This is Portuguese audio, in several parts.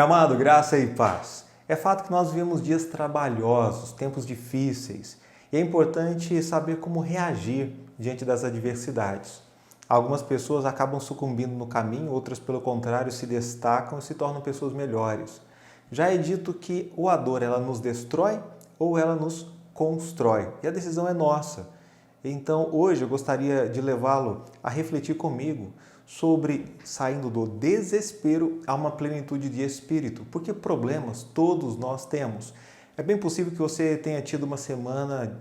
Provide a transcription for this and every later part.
Meu amado, graça e paz. É fato que nós vivemos dias trabalhosos, tempos difíceis, e é importante saber como reagir diante das adversidades. Algumas pessoas acabam sucumbindo no caminho, outras, pelo contrário, se destacam e se tornam pessoas melhores. Já é dito que ou a dor ela nos destrói ou ela nos constrói, e a decisão é nossa. Então, hoje eu gostaria de levá-lo a refletir comigo sobre saindo do desespero a uma plenitude de espírito, porque problemas todos nós temos. É bem possível que você tenha tido uma semana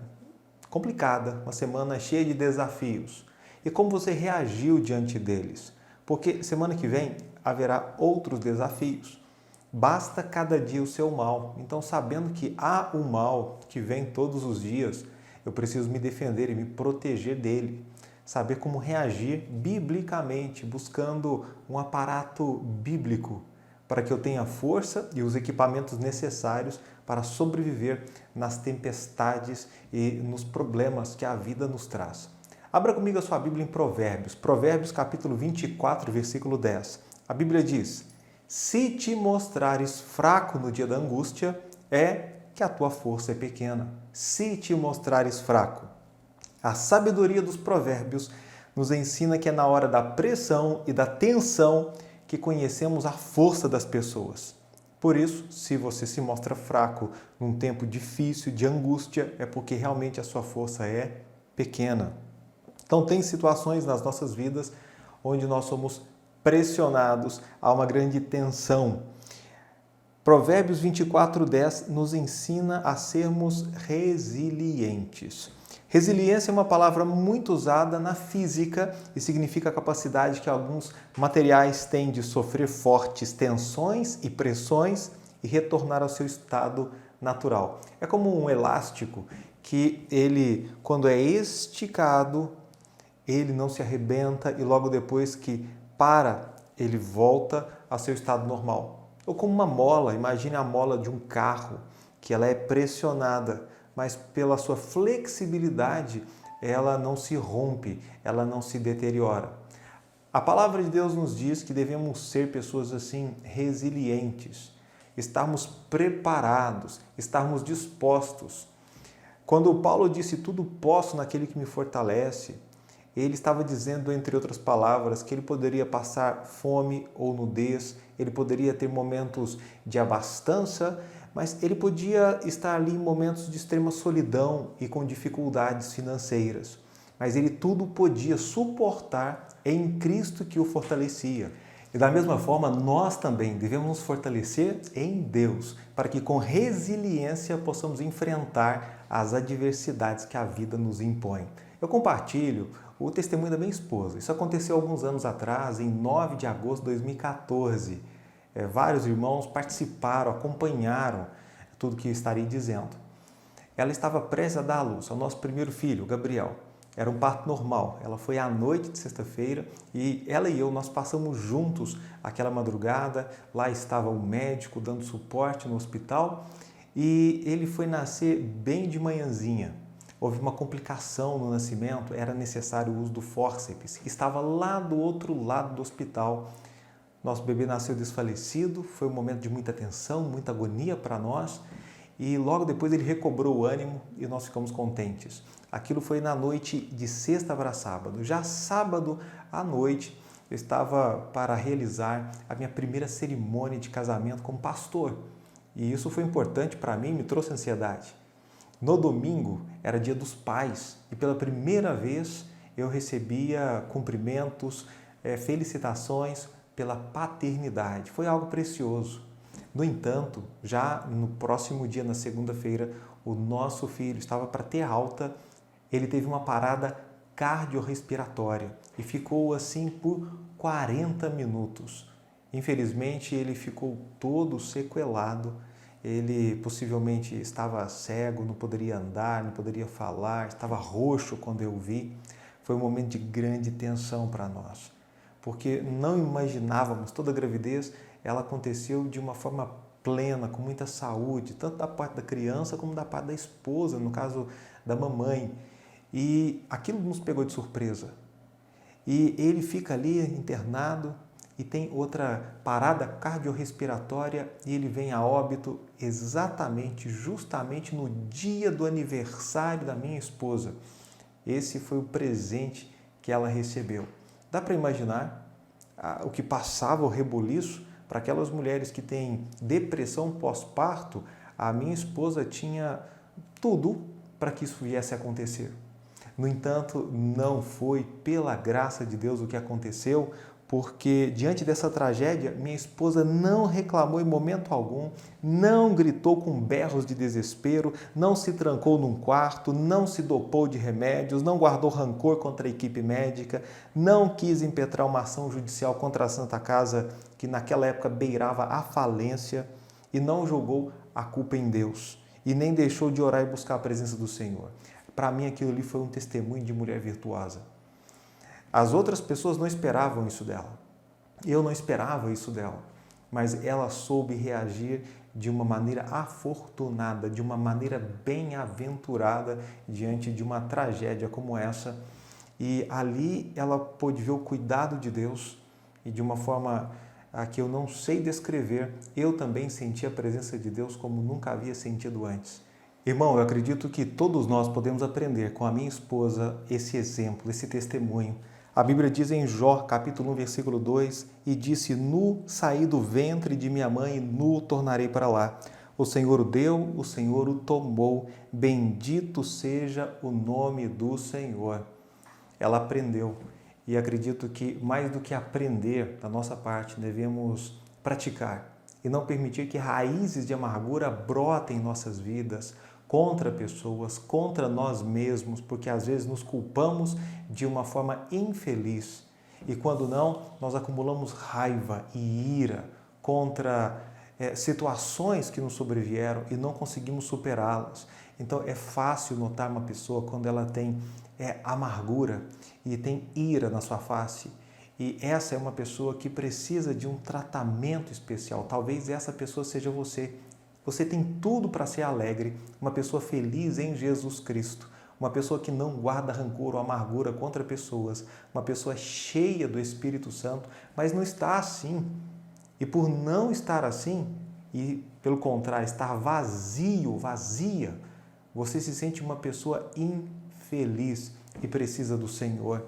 complicada, uma semana cheia de desafios. E como você reagiu diante deles? Porque semana que vem haverá outros desafios. Basta cada dia o seu mal. Então, sabendo que há um mal que vem todos os dias, eu preciso me defender e me proteger dele. Saber como reagir biblicamente, buscando um aparato bíblico para que eu tenha força e os equipamentos necessários para sobreviver nas tempestades e nos problemas que a vida nos traz. Abra comigo a sua Bíblia em Provérbios, Provérbios capítulo 24, versículo 10. A Bíblia diz: se te mostrares fraco no dia da angústia, é que a tua força é pequena. Se te mostrares fraco. A sabedoria dos provérbios nos ensina que é na hora da pressão e da tensão que conhecemos a força das pessoas. Por isso, se você se mostra fraco num tempo difícil, de angústia, é porque realmente a sua força é pequena. Então, tem situações nas nossas vidas onde nós somos pressionados a uma grande tensão. Provérbios 24:10 nos ensina a sermos resilientes. Resiliência é uma palavra muito usada na física e significa a capacidade que alguns materiais têm de sofrer fortes tensões e pressões e retornar ao seu estado natural. É como um elástico que ele, quando é esticado, ele não se arrebenta e logo depois que para, ele volta ao seu estado normal. Ou como uma mola, imagine a mola de um carro, que ela é pressionada, mas pela sua flexibilidade, ela não se rompe, ela não se deteriora. A palavra de Deus nos diz que devemos ser pessoas assim, resilientes, estarmos preparados, estarmos dispostos. Quando Paulo disse tudo posso naquele que me fortalece, ele estava dizendo, entre outras palavras, que ele poderia passar fome ou nudez, ele poderia ter momentos de abastança, mas ele podia estar ali em momentos de extrema solidão e com dificuldades financeiras. Mas ele tudo podia suportar em Cristo que o fortalecia. E da mesma forma, nós também devemos nos fortalecer em Deus, para que com resiliência possamos enfrentar as adversidades que a vida nos impõe. Eu compartilho o testemunho da minha esposa. Isso aconteceu alguns anos atrás, em 9 de agosto de 2014. Vários irmãos participaram, acompanharam tudo que eu estarei dizendo. Ela estava prestes a dar à luz ao nosso primeiro filho, Gabriel. Era um parto normal. Ela foi à noite de sexta-feira e ela e eu, nós passamos juntos aquela madrugada. Lá estava o médico dando suporte no hospital e ele foi nascer bem de manhãzinha. Houve uma complicação no nascimento, era necessário o uso do fórceps, que estava lá do outro lado do hospital. Nosso bebê nasceu desfalecido, foi um momento de muita tensão, muita agonia para nós e logo depois ele recobrou o ânimo e nós ficamos contentes. Aquilo foi na noite de sexta para sábado. Já sábado à noite eu estava para realizar a minha primeira cerimônia de casamento como pastor e isso foi importante para mim, me trouxe ansiedade. No domingo era dia dos pais e pela primeira vez eu recebia cumprimentos, felicitações pela paternidade. Foi algo precioso. No entanto, já no próximo dia, na segunda-feira, o nosso filho estava para ter alta, ele teve uma parada cardiorrespiratória e ficou assim por 40 minutos. Infelizmente, ele ficou todo sequelado. Ele possivelmente estava cego, não poderia andar, não poderia falar, estava roxo quando eu vi. Foi um momento de grande tensão para nós, porque não imaginávamos, toda a gravidez, ela aconteceu de uma forma plena, com muita saúde, tanto da parte da criança como da parte da esposa, no caso da mamãe. E aquilo nos pegou de surpresa. E ele fica ali internado e tem outra parada cardiorrespiratória e ele vem a óbito justamente no dia do aniversário da minha esposa. Esse foi o presente que ela recebeu. Dá para imaginar o que passava o rebuliço para aquelas mulheres que têm depressão pós-parto? A minha esposa tinha tudo para que isso viesse a acontecer. No entanto, não foi pela graça de Deus o que aconteceu, porque diante dessa tragédia, minha esposa não reclamou em momento algum, não gritou com berros de desespero, não se trancou num quarto, não se dopou de remédios, não guardou rancor contra a equipe médica, não quis impetrar uma ação judicial contra a Santa Casa, que naquela época beirava a falência, e não jogou a culpa em Deus, e nem deixou de orar e buscar a presença do Senhor. Para mim, aquilo ali foi um testemunho de mulher virtuosa. As outras pessoas não esperavam isso dela. Eu não esperava isso dela. Mas ela soube reagir de uma maneira afortunada, de uma maneira bem-aventurada diante de uma tragédia como essa. E ali ela pôde ver o cuidado de Deus e de uma forma que eu não sei descrever, eu também senti a presença de Deus como nunca havia sentido antes. Irmão, eu acredito que todos nós podemos aprender com a minha esposa esse exemplo, esse testemunho. A Bíblia diz em Jó, capítulo 1, versículo 2, e disse, nu saí do ventre de minha mãe e nu tornarei para lá. O Senhor o deu, o Senhor o tomou, bendito seja o nome do Senhor. Ela aprendeu e acredito que mais do que aprender da nossa parte, devemos praticar e não permitir que raízes de amargura brotem em nossas vidas, contra pessoas, contra nós mesmos, porque às vezes nos culpamos de uma forma infeliz. E quando não, nós acumulamos raiva e ira contra situações que nos sobrevieram e não conseguimos superá-las. Então é fácil notar uma pessoa quando ela tem amargura e tem ira na sua face. E essa é uma pessoa que precisa de um tratamento especial. Talvez essa pessoa seja você. Você tem tudo para ser alegre, uma pessoa feliz em Jesus Cristo, uma pessoa que não guarda rancor ou amargura contra pessoas, uma pessoa cheia do Espírito Santo, mas não está assim. E por não estar assim, e pelo contrário, estar vazio, vazia, você se sente uma pessoa infeliz e precisa do Senhor.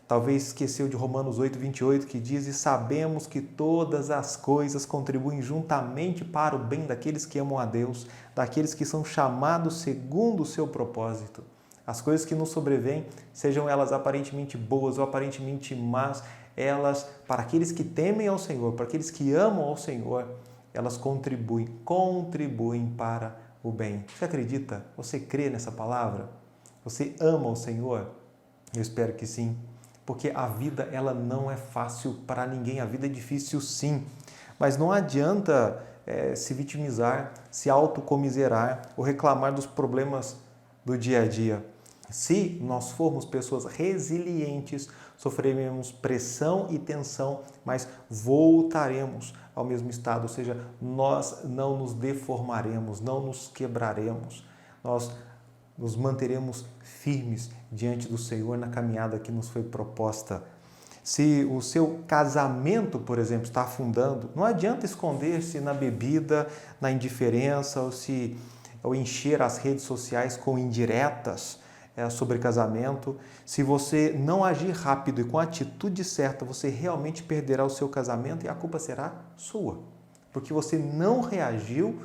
Talvez esqueceu de Romanos 8, 28, que diz, e sabemos que todas as coisas contribuem juntamente para o bem daqueles que amam a Deus, daqueles que são chamados segundo o seu propósito. As coisas que nos sobrevêm, sejam elas aparentemente boas ou aparentemente más, elas, para aqueles que temem ao Senhor, para aqueles que amam ao Senhor, elas contribuem para o bem. Você acredita? Você crê nessa palavra? Você ama o Senhor? Eu espero que sim. Porque a vida ela não é fácil para ninguém, a vida é difícil sim, mas não adianta se vitimizar, se autocomiserar ou reclamar dos problemas do dia a dia. Se nós formos pessoas resilientes, sofreremos pressão e tensão, mas voltaremos ao mesmo estado, ou seja, nós não nos deformaremos, não nos quebraremos, nós nos manteremos firmes diante do Senhor na caminhada que nos foi proposta. Se o seu casamento, por exemplo, está afundando, não adianta esconder-se na bebida, na indiferença ou encher as redes sociais com indiretas sobre casamento. Se você não agir rápido e com a atitude certa, você realmente perderá o seu casamento e a culpa será sua, porque você não reagiu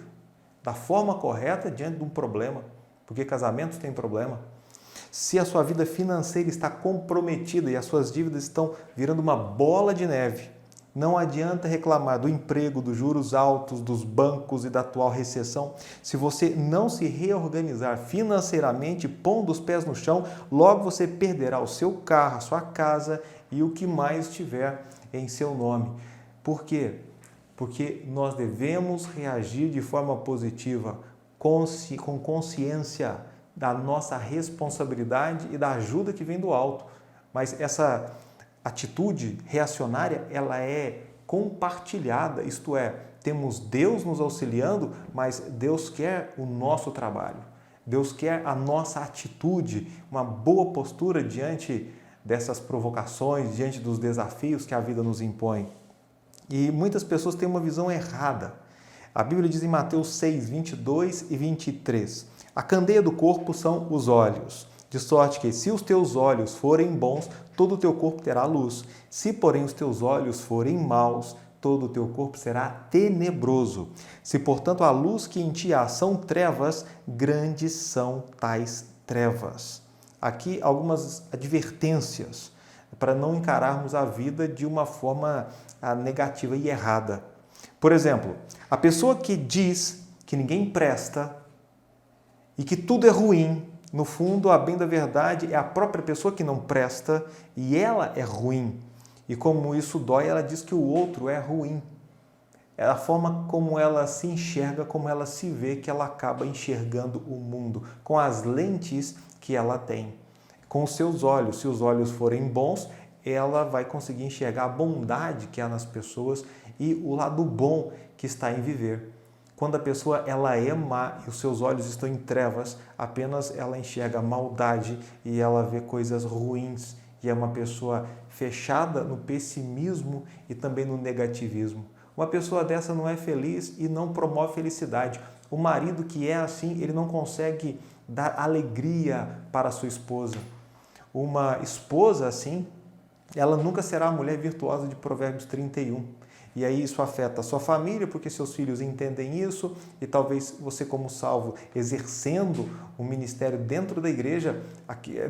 da forma correta diante de um problema. Porque casamentos têm problema. Se a sua vida financeira está comprometida e as suas dívidas estão virando uma bola de neve, não adianta reclamar do emprego, dos juros altos, dos bancos e da atual recessão. Se você não se reorganizar financeiramente, pondo os pés no chão, logo você perderá o seu carro, a sua casa e o que mais tiver em seu nome. Por quê? Porque nós devemos reagir de forma positiva, com consciência da nossa responsabilidade e da ajuda que vem do alto. Mas essa atitude reacionária, ela é compartilhada, isto é, temos Deus nos auxiliando, mas Deus quer o nosso trabalho. Deus quer a nossa atitude, uma boa postura diante dessas provocações, diante dos desafios que a vida nos impõe. E muitas pessoas têm uma visão errada. A Bíblia diz em Mateus 6, 22 e 23, a candeia do corpo são os olhos, de sorte que se os teus olhos forem bons, todo o teu corpo terá luz. Se, porém, os teus olhos forem maus, todo o teu corpo será tenebroso. Se, portanto, a luz que em ti há são trevas, grandes são tais trevas. Aqui algumas advertências para não encararmos a vida de uma forma negativa e errada. Por exemplo, a pessoa que diz que ninguém presta e que tudo é ruim, no fundo, a bem da verdade, é a própria pessoa que não presta e ela é ruim. E como isso dói, ela diz que o outro é ruim. É a forma como ela se enxerga, como ela se vê, que ela acaba enxergando o mundo, com as lentes que ela tem. Com os seus olhos, se os olhos forem bons, ela vai conseguir enxergar a bondade que há nas pessoas e o lado bom que está em viver. Quando a pessoa ela é má e os seus olhos estão em trevas, apenas ela enxerga a maldade e ela vê coisas ruins. E é uma pessoa fechada no pessimismo e também no negativismo. Uma pessoa dessa não é feliz e não promove felicidade. O marido que é assim, ele não consegue dar alegria para a sua esposa. Uma esposa assim, ela nunca será a mulher virtuosa de Provérbios 31. E aí isso afeta a sua família, porque seus filhos entendem isso, e talvez você como salvo, exercendo um ministério dentro da igreja,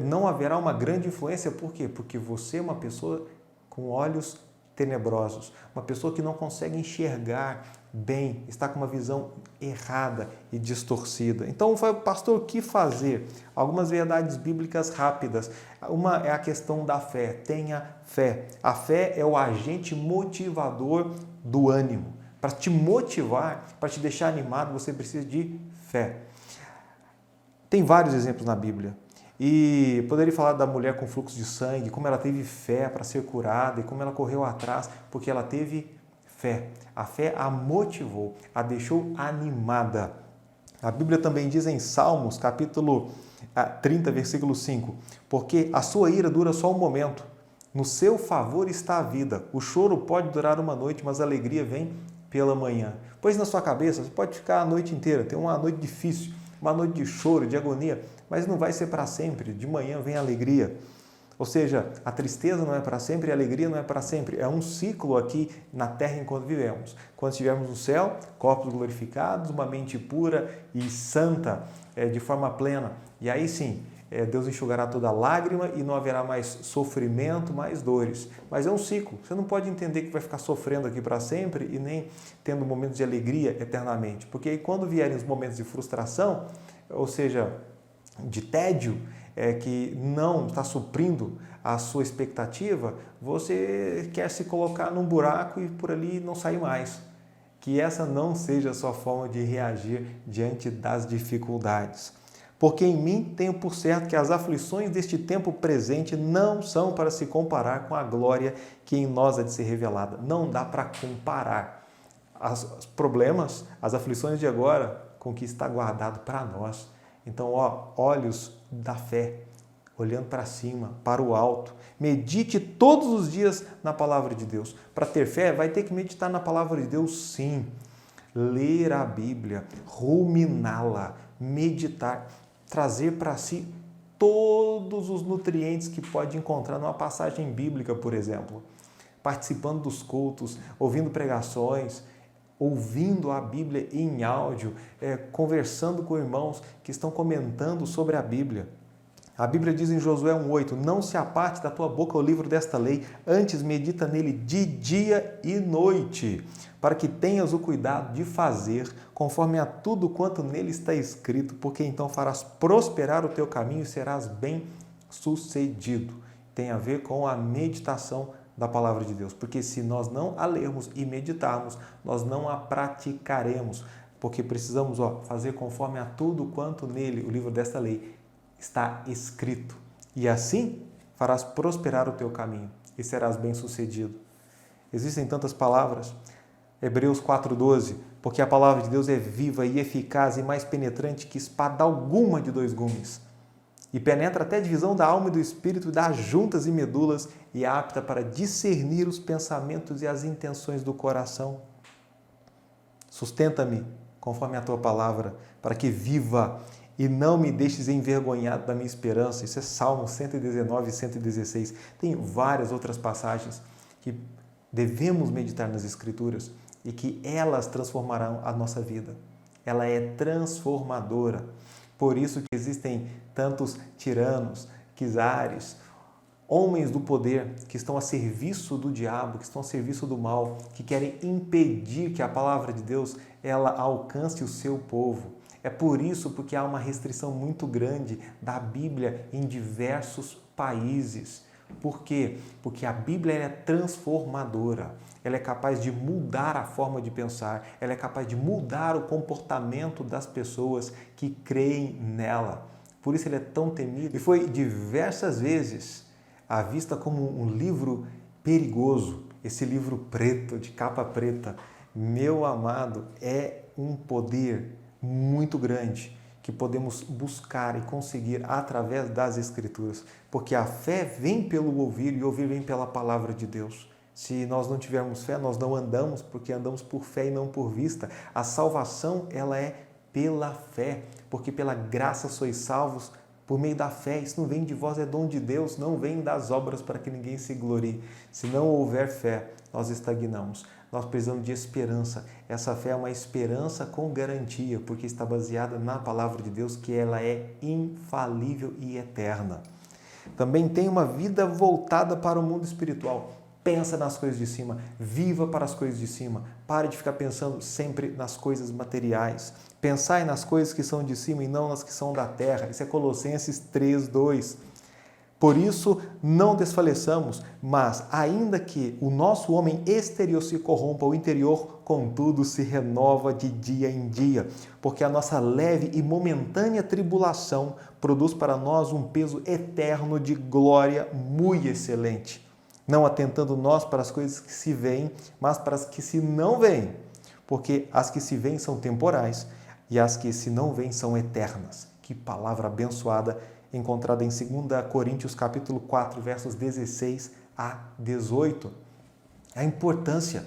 não haverá uma grande influência. Por quê? Porque você é uma pessoa com olhos tenebrosos, uma pessoa que não consegue enxergar bem, está com uma visão errada e distorcida. Então, pastor, o que fazer? Algumas verdades bíblicas rápidas. Uma é a questão da fé. Tenha fé. A fé é o agente motivador do ânimo. Para te motivar, para te deixar animado, você precisa de fé. Tem vários exemplos na Bíblia. E poderia falar da mulher com fluxo de sangue, como ela teve fé para ser curada e como ela correu atrás, porque ela teve fé. A fé a motivou, a deixou animada. A Bíblia também diz em Salmos, capítulo 30, versículo 5, porque a sua ira dura só um momento, no seu favor está a vida. O choro pode durar uma noite, mas a alegria vem pela manhã. Pois na sua cabeça, você pode ficar a noite inteira, ter uma noite difícil, uma noite de choro, de agonia, mas não vai ser para sempre. De manhã vem a alegria. Ou seja, a tristeza não é para sempre e a alegria não é para sempre. É um ciclo aqui na terra enquanto vivemos. Quando estivermos no céu, corpos glorificados, uma mente pura e santa, de forma plena. E aí sim, Deus enxugará toda lágrima e não haverá mais sofrimento, mais dores. Mas é um ciclo. Você não pode entender que vai ficar sofrendo aqui para sempre e nem tendo momentos de alegria eternamente. Porque aí quando vierem os momentos de frustração, ou seja, de tédio, que não está suprindo a sua expectativa, você quer se colocar num buraco e por ali não sair mais. Que essa não seja a sua forma de reagir diante das dificuldades. Porque em mim tenho por certo que as aflições deste tempo presente não são para se comparar com a glória que em nós há de ser revelada. Não dá para comparar os problemas, as aflições de agora com o que está guardado para nós. Então, olhos da fé, olhando para cima, para o alto. Medite todos os dias na palavra de Deus. Para ter fé, vai ter que meditar na palavra de Deus, sim. Ler a Bíblia, ruminá-la, meditar, trazer para si todos os nutrientes que pode encontrar numa passagem bíblica, por exemplo. Participando dos cultos, ouvindo pregações, ouvindo a Bíblia em áudio, conversando com irmãos que estão comentando sobre a Bíblia. A Bíblia diz em Josué 1,8, não se aparte da tua boca o livro desta lei, antes medita nele de dia e noite, para que tenhas o cuidado de fazer conforme a tudo quanto nele está escrito, porque então farás prosperar o teu caminho e serás bem-sucedido. Tem a ver com a meditação da palavra de Deus, porque se nós não a lermos e meditarmos, nós não a praticaremos, porque precisamos fazer conforme a tudo quanto nele, o livro desta lei, está escrito. E assim farás prosperar o teu caminho e serás bem-sucedido. Existem tantas palavras. Hebreus 4,12, porque a palavra de Deus é viva e eficaz e mais penetrante que espada alguma de dois gumes, e penetra até a divisão da alma e do espírito, das juntas e medulas, e é apta para discernir os pensamentos e as intenções do coração. Sustenta-me conforme a tua palavra, para que viva e não me deixes envergonhado da minha esperança. Isso é Salmo 119 e 116. Tem várias outras passagens que devemos meditar nas Escrituras e que elas transformarão a nossa vida. Ela é transformadora. Por isso que existem tantos tiranos, czares, homens do poder que estão a serviço do diabo, que estão a serviço do mal, que querem impedir que a palavra de Deus ela alcance o seu povo. É por isso porque há uma restrição muito grande da Bíblia em diversos países. Por quê? Porque a Bíblia é transformadora. Ela é capaz de mudar a forma de pensar, ela é capaz de mudar o comportamento das pessoas que creem nela. Por isso ele é tão temido e foi diversas vezes vista como um livro perigoso. Esse livro preto, de capa preta, meu amado, é um poder muito grande que podemos buscar e conseguir através das Escrituras, porque a fé vem pelo ouvir e ouvir vem pela palavra de Deus. Se nós não tivermos fé, nós não andamos, porque andamos por fé e não por vista. A salvação, ela é pela fé, porque pela graça sois salvos por meio da fé. Isso não vem de vós, é dom de Deus, não vem das obras para que ninguém se glorie. Se não houver fé, nós estagnamos. Nós precisamos de esperança. Essa fé é uma esperança com garantia, porque está baseada na palavra de Deus, que ela é infalível e eterna. Também tem uma vida voltada para o mundo espiritual. Pensa nas coisas de cima, viva para as coisas de cima. Pare de ficar pensando sempre nas coisas materiais. Pensai nas coisas que são de cima e não nas que são da terra. Isso é Colossenses 3:2. Por isso, não desfaleçamos, mas ainda que o nosso homem exterior se corrompa, o interior, contudo, se renova de dia em dia, porque a nossa leve e momentânea tribulação produz para nós um peso eterno de glória muito excelente, não atentando nós para as coisas que se veem, mas para as que se não veem, porque as que se veem são temporais e as que se não veem são eternas. Que palavra abençoada, encontrada em 2 Coríntios capítulo 4, versos 16 a 18. A importância,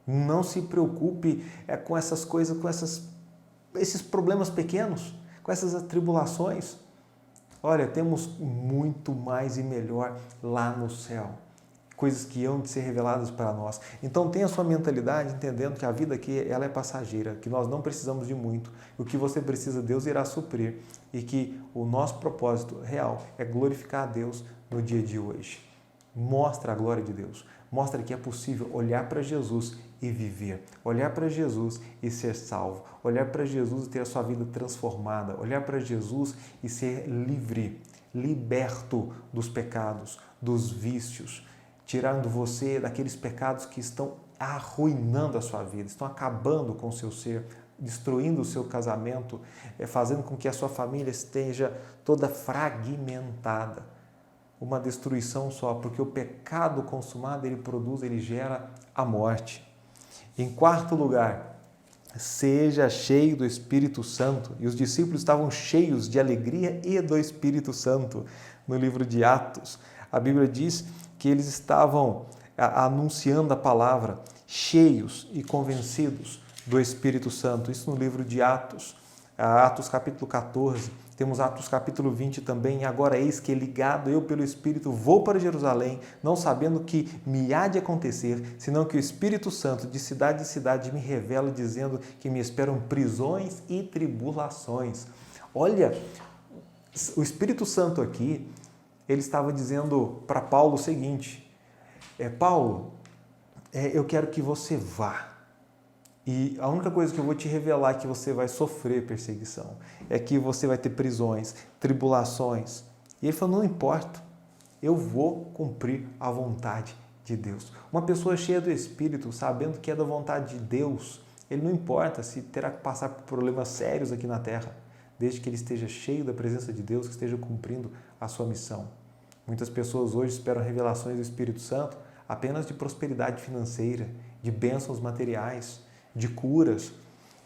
não se preocupe com essas coisas, com esses problemas pequenos, com essas atribulações. Olha, temos muito mais e melhor lá no céu. Coisas que hão de ser reveladas para nós. Então tenha a sua mentalidade entendendo que a vida aqui ela é passageira, que nós não precisamos de muito. O que você precisa, Deus irá suprir e que o nosso propósito real é glorificar a Deus no dia de hoje. Mostra a glória de Deus. Mostra que é possível olhar para Jesus e viver. Olhar para Jesus e ser salvo. Olhar para Jesus e ter a sua vida transformada. Olhar para Jesus e ser livre, liberto dos pecados, dos vícios, tirando você daqueles pecados que estão arruinando a sua vida, estão acabando com o seu ser, destruindo o seu casamento, fazendo com que a sua família esteja toda fragmentada. Uma destruição só, porque o pecado consumado, ele gera a morte. Em quarto lugar, seja cheio do Espírito Santo. E os discípulos estavam cheios de alegria e do Espírito Santo. No livro de Atos, a Bíblia diz que eles estavam anunciando a palavra, cheios e convencidos do Espírito Santo. Isso no livro de Atos, Atos capítulo 14, temos Atos capítulo 20 também. Agora eis que, ligado eu pelo Espírito, vou para Jerusalém, não sabendo o que me há de acontecer, senão que o Espírito Santo de cidade em cidade me revela, dizendo que me esperam prisões e tribulações. Olha, o Espírito Santo aqui, ele estava dizendo para Paulo o seguinte: Paulo, eu quero que você vá. E a única coisa que eu vou te revelar é que você vai sofrer perseguição, é que você vai ter prisões, tribulações. E ele falou: não importa, eu vou cumprir a vontade de Deus. Uma pessoa cheia do Espírito, sabendo que é da vontade de Deus, ele não importa se terá que passar por problemas sérios aqui na terra, desde que ele esteja cheio da presença de Deus, que esteja cumprindo a sua missão. Muitas pessoas hoje esperam revelações do Espírito Santo apenas de prosperidade financeira, de bênçãos materiais, de curas,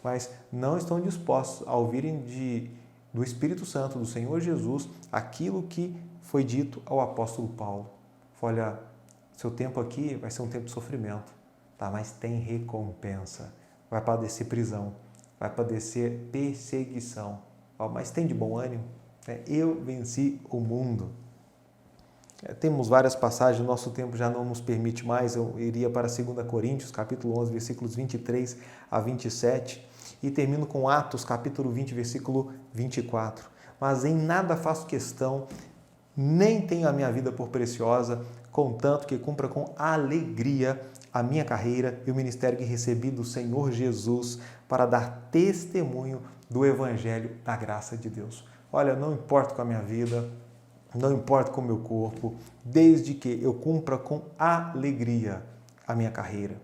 mas não estão dispostos a ouvirem de do Espírito Santo, do Senhor Jesus, aquilo que foi dito ao apóstolo Paulo. Olha, seu tempo aqui vai ser um tempo de sofrimento, tá? Mas tem recompensa. Vai padecer prisão, vai padecer perseguição, mas tem de bom ânimo. Eu venci o mundo. Temos várias passagens, nosso tempo já não nos permite mais, eu iria para 2 Coríntios, capítulo 11, versículos 23 a 27, e termino com Atos, capítulo 20, versículo 24. Mas em nada faço questão, nem tenho a minha vida por preciosa, contanto que cumpra com alegria a minha carreira e o ministério que recebi do Senhor Jesus para dar testemunho do Evangelho da graça de Deus. Olha, não importa com a minha vida, não importa com o meu corpo, desde que eu cumpra com alegria a minha carreira.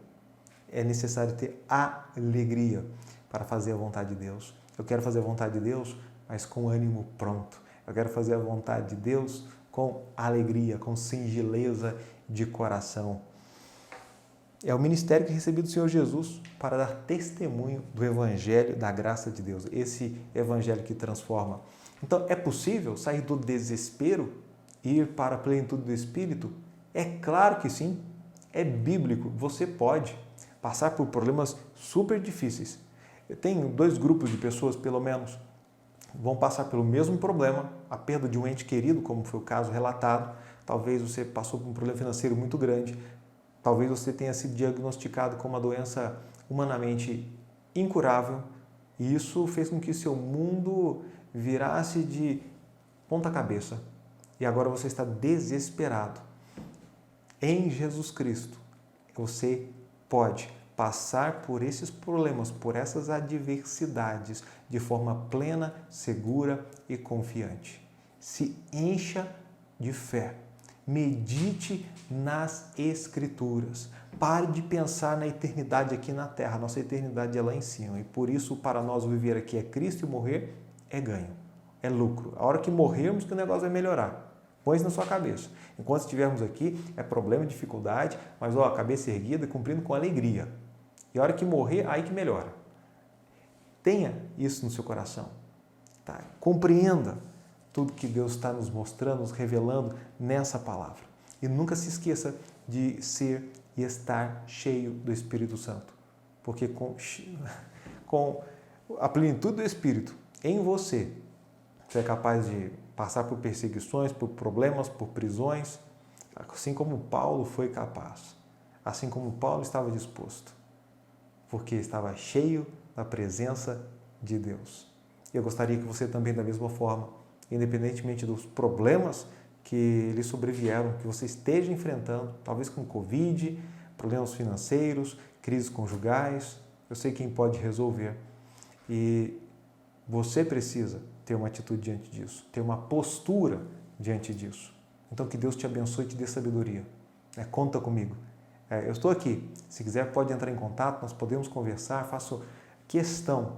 É necessário ter alegria para fazer a vontade de Deus. Eu quero fazer a vontade de Deus, mas com ânimo pronto. Eu quero fazer a vontade de Deus com alegria, com singeleza de coração. É o ministério que recebi do Senhor Jesus para dar testemunho do Evangelho da graça de Deus. Esse Evangelho que transforma. Então, é possível sair do desespero e ir para a plenitude do Espírito? É claro que sim. É bíblico. Você pode passar por problemas super difíceis. Eu tenho 2 grupos de pessoas, pelo menos, vão passar pelo mesmo problema, a perda de um ente querido, como foi o caso relatado. Talvez você passou por um problema financeiro muito grande. Talvez você tenha sido diagnosticado com uma doença humanamente incurável. E isso fez com que seu mundo virasse de ponta cabeça. E agora você está desesperado. Em Jesus Cristo, você pode passar por esses problemas, por essas adversidades, de forma plena, segura e confiante. Se encha de fé. Medite nas Escrituras. Pare de pensar na eternidade aqui na Terra. Nossa eternidade é lá em cima. E por isso, para nós, viver aqui é Cristo e morrer é ganho, é lucro. A hora que morrermos que o negócio vai melhorar. Põe isso na sua cabeça. Enquanto estivermos aqui, é problema, dificuldade, mas a cabeça erguida, cumprindo com alegria. E a hora que morrer, aí que melhora. Tenha isso no seu coração. Tá? Compreenda tudo que Deus está nos mostrando, nos revelando nessa palavra. E nunca se esqueça de ser e estar cheio do Espírito Santo. Porque com a plenitude do Espírito em você é capaz de passar por perseguições, por problemas, por prisões, assim como Paulo foi capaz, assim como Paulo estava disposto, porque estava cheio da presença de Deus. Eu gostaria que você também, da mesma forma, independentemente dos problemas que lhe sobrevieram, que você esteja enfrentando, talvez com Covid, problemas financeiros, crises conjugais, eu sei quem pode resolver. E você precisa ter uma atitude diante disso, ter uma postura diante disso. Então, que Deus te abençoe e te dê sabedoria. Conta comigo. Eu estou aqui. Se quiser, pode entrar em contato, nós podemos conversar. Faço questão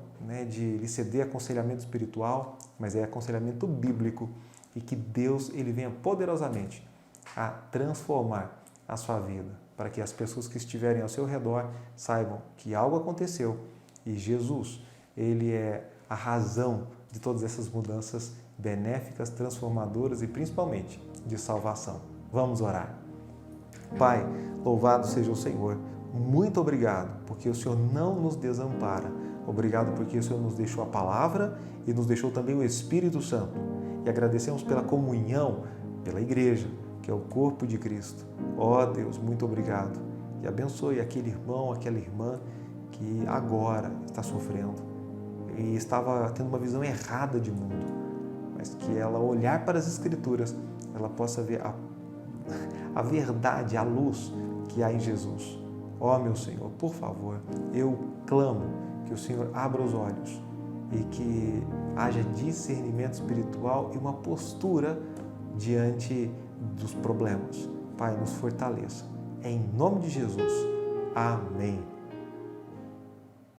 de lhe ceder aconselhamento espiritual, mas é aconselhamento bíblico. E que Deus ele venha poderosamente a transformar a sua vida, para que as pessoas que estiverem ao seu redor saibam que algo aconteceu e Jesus, ele é a razão de todas essas mudanças benéficas, transformadoras e principalmente de salvação. Vamos orar. Pai, louvado seja o Senhor. Muito obrigado, porque o Senhor não nos desampara. Obrigado porque o Senhor nos deixou a palavra e nos deixou também o Espírito Santo. E agradecemos pela comunhão, pela igreja, que é o corpo de Cristo. Ó Deus, muito obrigado. E abençoe aquele irmão, aquela irmã que agora está sofrendo e estava tendo uma visão errada de mundo, mas que ela olhar para as Escrituras, ela possa ver a verdade, a luz que há em Jesus. Ó meu Senhor, por favor, eu clamo que o Senhor abra os olhos e que haja discernimento espiritual e uma postura diante dos problemas. Pai, nos fortaleça. Em nome de Jesus. Amém.